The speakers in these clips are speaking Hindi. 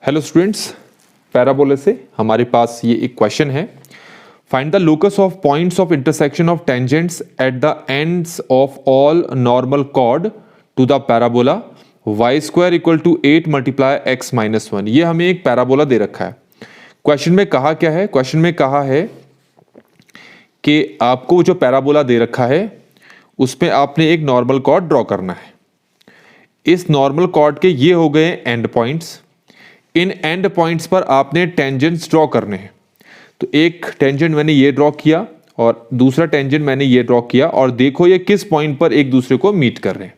हेलो स्टूडेंट्स, पैराबोला से हमारे पास ये एक क्वेश्चन है। Find the locus of points of intersection of tangents at the ends of all normal chord to the parabola y square equal to 8 multiply x minus 1। ये हमें एक पैराबोला दे रखा है। क्वेश्चन में कहा क्या है? क्वेश्चन में कहा है कि आपको जो पैराबोला दे रखा है उसमें आपने एक नॉर्मल कॉर्ड ड्रॉ करना है। इस नॉर्मल कॉर्ड के ये हो गए and points. In and points पर आपने टेंजेंट्स ड्रॉ करने हैं। तो एक टेंजेंट मैंने ये ड्रॉ किया और दूसरा टेंजेंट मैंने ये ड्रॉ किया, और देखो ये किस पॉइंट पर एक दूसरे को मीट कर रहे हैं।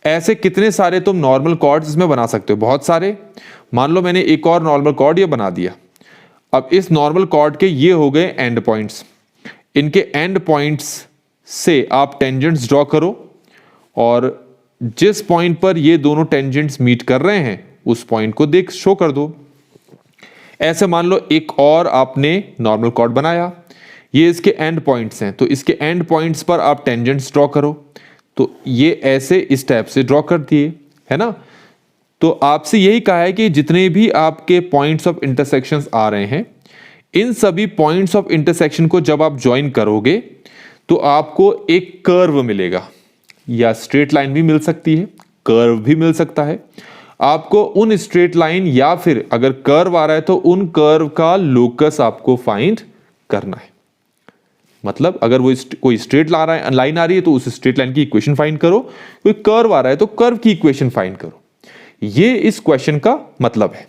ऐसे कितने सारे तुम नॉर्मल कॉर्ड्स इसमें बना सकते हो? बहुत सारे। मान लो मैंने एक और नॉर्मल कॉर्ड ये बना दिया। अब इस नॉर्मल कॉर्ड के ये हो गए एंड पॉइंट्स। इनके एंड पॉइंट्स से आप टेंजेंट्स ड्रॉ करो, और जिस पॉइंट पर ये दोनों टेंजेंट्स मीट कर रहे हैं उस पॉइंट को शो कर दो। ऐसे मान लो एक और आपने नॉर्मल कॉर्ड बनाया, ये इसके एंड पॉइंट्स हैं, तो इसके एंड पॉइंट्स पर आप टेंजेंट्स ड्रॉ करो। तो ये ऐसे इस टाइप से ड्रॉ कर दिए, है ना। तो आपसे यही कहा है कि जितने भी आपके पॉइंट्स ऑफ इंटरसेक्शंस आ रहे हैं, इन सभी पॉइंट्स ऑफ इंटरसेक्शन को जब आप ज्वाइन करोगे तो आपको एक कर्व मिलेगा, या स्ट्रेट लाइन भी मिल सकती है, कर्व भी मिल सकता है। आपको उन स्ट्रेट लाइन या फिर अगर कर्व आ रहा है तो उन कर्व का लोकस आपको फाइंड करना है। मतलब अगर वो कोई स्ट्रेट लाइन आ रही है तो उस स्ट्रेट लाइन की इक्वेशन फाइंड करो, कोई कर्व आ रहा है तो कर्व की इक्वेशन फाइंड करो। ये इस क्वेश्चन का मतलब है।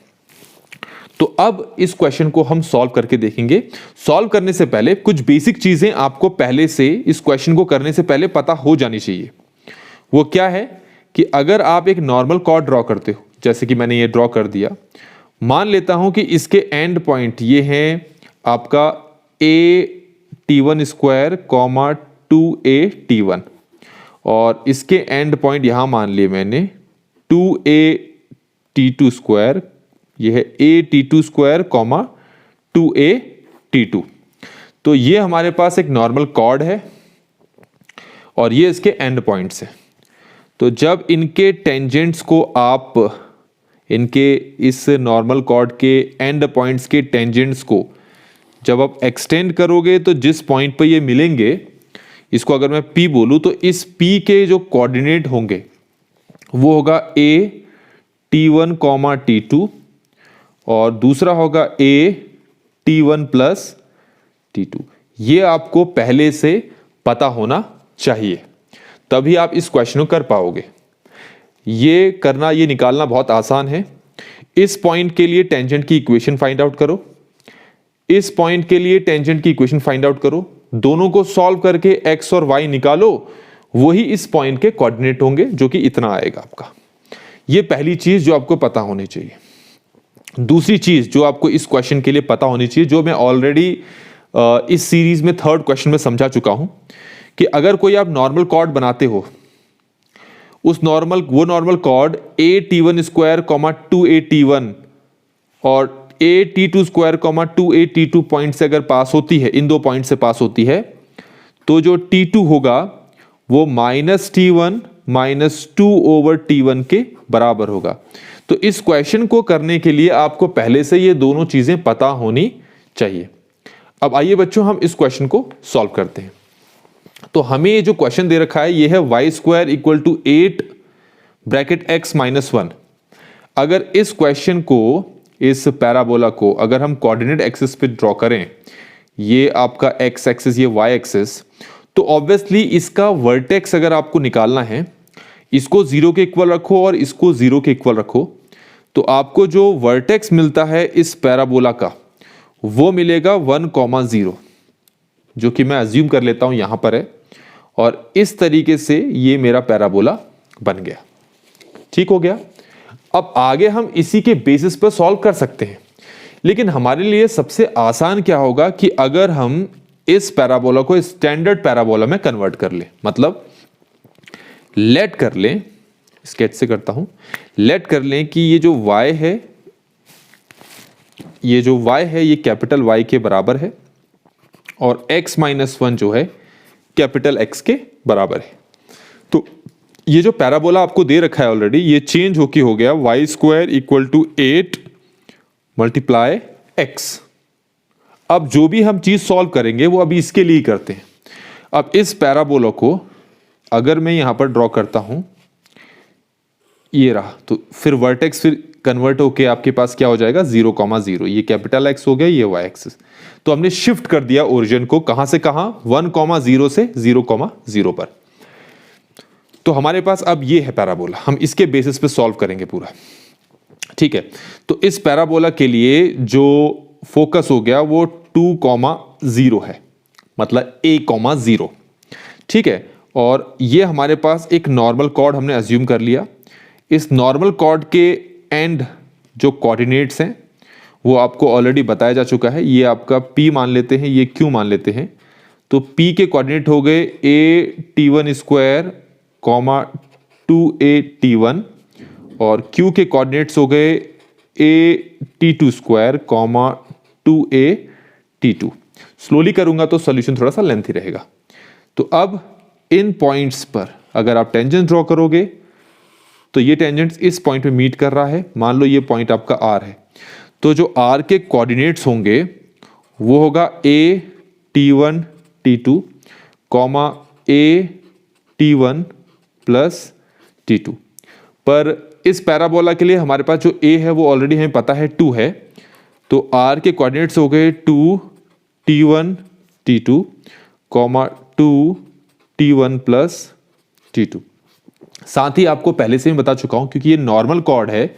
तो अब इस क्वेश्चन को हम सॉल्व करके देखेंगे। सॉल्व करने से पहले कुछ बेसिक चीजें आपको पहले से इस क्वेश्चन को करने से पहले पता हो जानी चाहिए। वो क्या है कि अगर आप एक नॉर्मल कॉर्ड ड्रॉ करते हो, जैसे कि मैंने ये ड्रॉ कर दिया, मान लेता हूं कि इसके एंड पॉइंट ये है आपका a t1 square comma 2a t1, और इसके एंड पॉइंट यहां मान लिए मैंने 2a t2 स्क्वायर, ये है a t2 square comma 2a t2। तो ये हमारे पास एक नॉर्मल कॉर्ड है और ये इसके एंड पॉइंट्स है। तो जब इनके टेंजेंट्स को आप इनके इस नॉर्मल कॉर्ड के एंड पॉइंट्स के टेंजेंट्स को जब आप एक्सटेंड करोगे तो जिस पॉइंट पर ये मिलेंगे, इसको अगर मैं P बोलूं तो इस P के जो कोऑर्डिनेट होंगे वो होगा a t1 कॉमा t2, और दूसरा होगा a t1 प्लस t2। ये आपको पहले से पता होना चाहिए, तभी आप इस क्वेश्चन को कर पाओगे। ये निकालना बहुत आसान है। इस पॉइंट के लिए टेंजेंट की इक्वेशन फाइंड आउट करो, इस पॉइंट के लिए टेंजेंट की इक्वेशन फाइंड आउट करो, दोनों को सॉल्व करके x और y निकालो, वही इस पॉइंट के कोऑर्डिनेट होंगे, जो कि इतना आएगा आपका। ये पहली चीज जो आपको पता होनी चाहिए। दूसरी चीज जो आपको इस क्वेश्चन के लिए पता होनी चाहिए, जो मैं ऑलरेडी इस सीरीज में थर्ड क्वेश्चन में समझा चुका हूं, कि अगर कोई आप नॉर्मल कॉर्ड बनाते हो, वो normal cord a t1 square comma 2a t1 और a t2 square comma 2a t2 point से अगर पास होती है, इन दो पॉइंट से पास होती है, तो जो t2 होगा वो -t1 -2 ओवर t1 के बराबर होगा। तो इस क्वेश्चन को करने के लिए आपको पहले से ये दोनों चीजें पता होनी चाहिए। अब आइए बच्चों, हम इस क्वेश्चन को सॉल्व करते हैं। तो हमें ये जो क्वेश्चन दे रखा है ये है y square equal to 8 bracket x minus 1। अगर इस क्वेश्चन को, इस पैराबोला को अगर हम कोऑर्डिनेट एक्सिस पे ड्रॉ करें, ये आपका x एक्सिस, ये y एक्सिस, तो ऑब्वियसली इसका वर्टेक्स अगर आपको निकालना है, इसको 0 के इक्वल रखो और इसको 0 के इक्वल रखो, तो आपको जो वर्टेक्स मिलता है इस पैराबोला का वो मिलेगा 1,0, जो कि मैं अज्यूम कर लेता हूं यहां पर है, और इस तरीके से ये मेरा पैराबोला बन गया। ठीक हो गया। अब आगे हम इसी के बेसिस पर सॉल्व कर सकते हैं, लेकिन हमारे लिए सबसे आसान क्या होगा कि अगर हम इस पैराबोला को स्टैंडर्ड पैराबोला में कन्वर्ट कर लें। मतलब लेट कर लें, स्केच से करता हूं, लेट कर लें कि ये जो y है, ये कैपिटल Y के बराबर है, और x माइनस 1 जो है कैपिटल X के बराबर है। तो ये जो पैराबोला आपको दे रखा है ऑलरेडी, ये चेंज होके हो गया y square equal to 8 multiply x. अब जो भी हम चीज सॉल्व करेंगे वो अभी इसके लिए करते हैं। अब इस पैराबोला को अगर मैं यहां पर ड्रॉ करता हूं, ये रहा, तो फिर वर्टेक्स फिर कन्वर्ट होके आपके पास क्या हो जाएगा 0,0। ये कैपिटल एक्स हो गया, ये वाई एक्सिस। तो हमने शिफ्ट कर दिया ओरिजिन को कहां से कहां, 1,0 से 0,0 पर। तो हमारे पास अब ये है पैराबोला, हम इसके बेसिस पे सॉल्व करेंगे पूरा। ठीक है, तो इस पैराबोला के लिए जो फोकस हो गया वो 2,0 है, मतलब a,0। ठीक है, और ये हमारे पास एक नॉर्मल कॉर्ड हमने अज्यूम कर लिया। इस नॉर्मल कॉर्ड के एंड जो कोऑर्डिनेट्स हैं वो आपको ऑलरेडी बताया जा चुका है। ये आपका p मान लेते हैं, ये q मान लेते हैं। तो p के कोऑर्डिनेट हो गए a_t1 स्क्वायर, 2a_t1, और q के कोऑर्डिनेट्स हो गए a_t2 स्क्वायर, 2a_t2। स्लोली करूंगा तो सॉल्यूशन थोड़ा सा लेंथी रहेगा। तो अब इन पॉइंट्स पर अगर आप टेंजेंट ड्रॉ करोगे तो ये टेंजेंट इस पॉइंट पे मीट कर रहा है। मान लो ये पॉइंट आपका r है, तो जो r के कोऑर्डिनेट्स होंगे वो होगा a_t1 t2, a_t1 plus t2। पर इस पैराबोला के लिए हमारे पास जो a है वो ऑलरेडी हमें पता है 2 है, तो r के कोऑर्डिनेट्स हो गए 2t1 t2, 2t1 plus t2। साथ ही आपको पहले से ही बता चुका हूं, क्योंकि ये नॉर्मल कॉर्ड है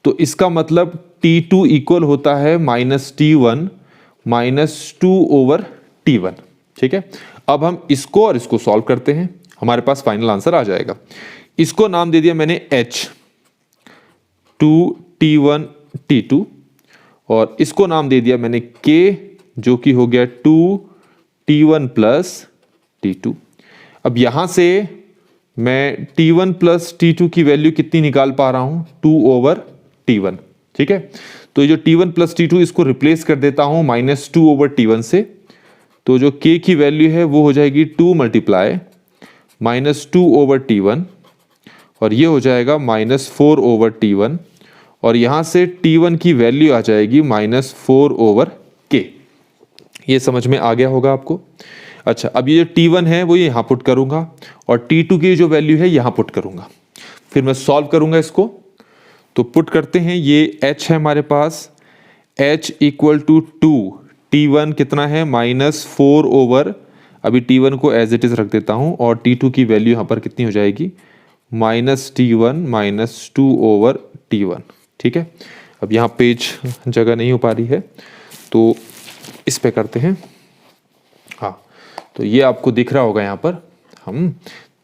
तो इसका मतलब t2 इक्वल होता है -t1 -2/t1। ठीक है, अब हम इसको और इसको सॉल्व करते हैं, हमारे पास फाइनल आंसर आ जाएगा। इसको नाम दे दिया मैंने h, 2t1 t2, और इसको नाम दे दिया मैंने k, जो कि हो गया 2t1 प्लस t2। अब यहां से मैं t1 प्लस t2 की वैल्यू कितनी निकाल पा रहा हूं, 2/t1। ठीक है, तो ये जो t1 प्लस t2 इसको रिप्लेस कर देता हूं -2/t1 से, तो जो k की वैल्यू है वो हो जाएगी 2 मल्टीप्लाई -2/t1, और ये हो जाएगा -4/t1, और यहां से t1 की वैल्यू आ जाएगी -4/k। ये समझ में आ गया होगा आपको। अच्छा, अब ये जो t1 है वो यहां पुट करूंगा, और t2 की जो वैल्यू है यहां पुट करूंगा, फिर मैं सॉल्व करूंगा इसको। तो पुट करते हैं, ये h है हमारे पास, h इक्वल टू 2, t1 कितना है -4, अभी t1 को एज इट इज रख देता हूं, और t2 की वैल्यू यहां पर कितनी हो जाएगी -t1 -2/t1। ठीक है, अब यहाँ पेज जगह नहीं हो पा रही है तो इस पे करते हैं। हाँ, तो ये आपको दिख रहा होगा यहाँ पर। हम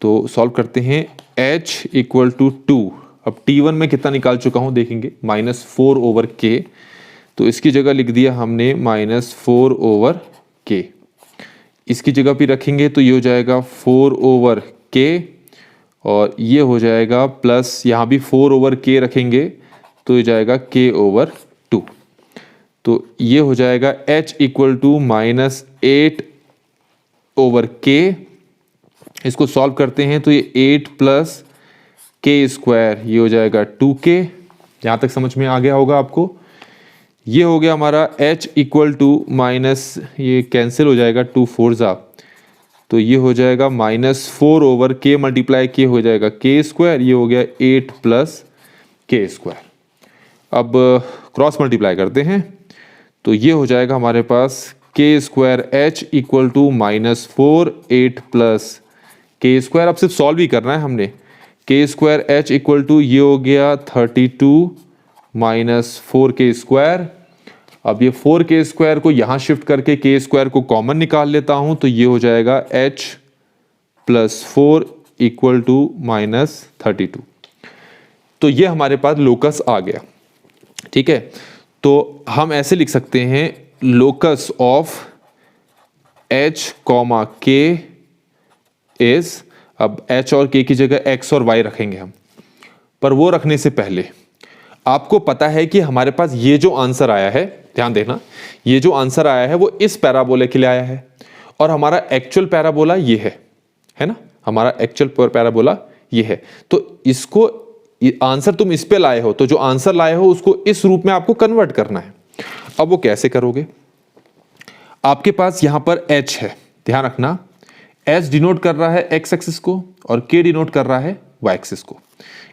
तो सॉल्व करते हैं, h इक्वल टू 2। अब t1 में कितना निकाल चुका हूँ देखेंगे, -4/k, तो इसकी जगह लिख दिया हमने -4/k। इसकी जगह भी रखेंगे तो ये हो जाएगा 4/k, और ये हो जाएगा प्लस, यहाँ भी 4/k रखेंगे तो ये जाएगा k/2। तो ये हो जाएगा h इक्वल टू -8/k। इसको सॉल्व करते हैं तो ये 8 प्लस k स्क्वायर, ये हो जाएगा 2k। यहाँ तक समझ में आ गया होगा आपको। ये हो गया हमारा h इक्वल टू माइनस, ये कैंसिल हो जाएगा 2 4 तो ये हो जाएगा -4/k मल्टीप्लाई k हो जाएगा k स्क्वायर, ये हो गया 8 प्लस k स्क्वायर। अब क्रॉस मल्टीप्लाई करते हैं तो ये हो जाएगा हमारे पास k square h equal to -4 8 plus k square. अब सिर्फ सॉल्व ही करना है हमने। k square h equal to ये हो गया 32 -4k स्क्वायर। अब ये 4k स्क्वायर को यहाँ शिफ्ट करके k स्क्वायर को कॉमन निकाल लेता हूँ तो ये हो जाएगा h प्लस 4 इक्वल टू -32। तो ये हमारे पास लोकस आ गया। ठीक है, तो हम ऐसे लिख सकते हैं, locus of h, k is, अब h और k की जगह x और y रखेंगे हम, पर वो रखने से पहले आपको पता है कि हमारे पास ये जो आंसर आया है, ध्यान देना, ये जो आंसर आया है वो इस पैराबोला के लिए आया है, और हमारा एक्चुअल पैराबोला ये है ना, हमारा एक्चुअल पैराबोला ये है। तो इसको आंसर तुम इस पे लाए हो, तो जो आंसर लाए हो उसको इस रूप में आपको कन्वर्ट करना है। अब वो कैसे करोगे? आपके पास यहां पर h है, ध्यान रखना h डिनोट कर रहा है x एक्सिस को और k डिनोट कर रहा है y एक्सिस को।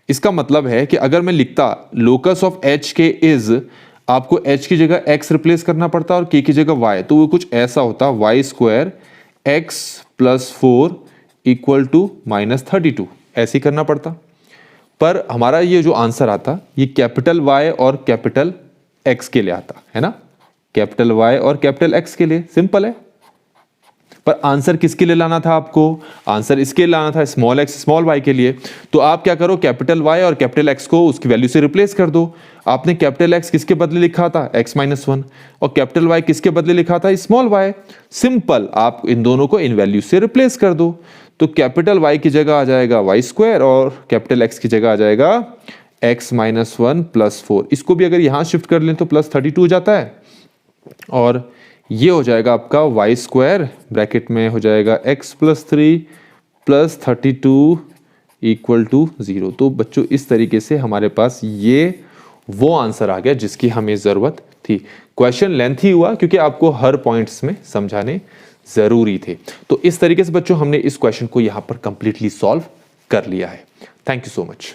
इसका मतलब है कि अगर मैं लिखता लोकस ऑफ h के इज, आपको h की जगह x रिप्लेस करना पड़ता और k की जगह y, तो वो कुछ ऐसा होता y square x plus 4 equal to -32, ऐसे ही करना पड़ता। पर हमारा ये जो आंसर आता ये कैपिटल Y और कैपिटल X के लिए आता है ना, कैपिटल Y और कैपिटल X के लिए, सिंपल है। पर आंसर किसके लिए लाना था आपको? आंसर इसके लिए लाना था स्मॉल x स्मॉल y के लिए। तो आप क्या करो, कैपिटल Y और कैपिटल X को उसकी वैल्यू से रिप्लेस कर दो। आपने कैपिटल X किसके बदले लिखा था? x-1, और कैपिटल Y किसके बदले लिखा था? Small y। सिंपल, आप इन दोनों को इन वैल्यू से रिप्लेस कर दो। तो कैपिटल Y की जगह आ जाएगा y स्क्वायर और कैपिटल X की जगह आ जाएगा x-1 प्लस 4। इसको भी अगर यहां शिफ्ट कर लें तो +32 हो जाता है, और ये हो जाएगा आपका y स्क्वायर ब्रैकेट में हो जाएगा x plus 3 plus 32 equal to 0। तो बच्चों इस तरीके से हमारे पास ये वो आंसर आ गया जिसकी हमें ज़रूरत थी। क्वेश्चन लेंथी हुआ क्योंकि आपको हर पॉइंट्स में समझाने ज़रूरी थे। तो इस तरीके से बच्चों हमने इस क्वेश्चन को यहाँ पर कंप्लीटली सॉल्व कर लिया है। Thank you so much.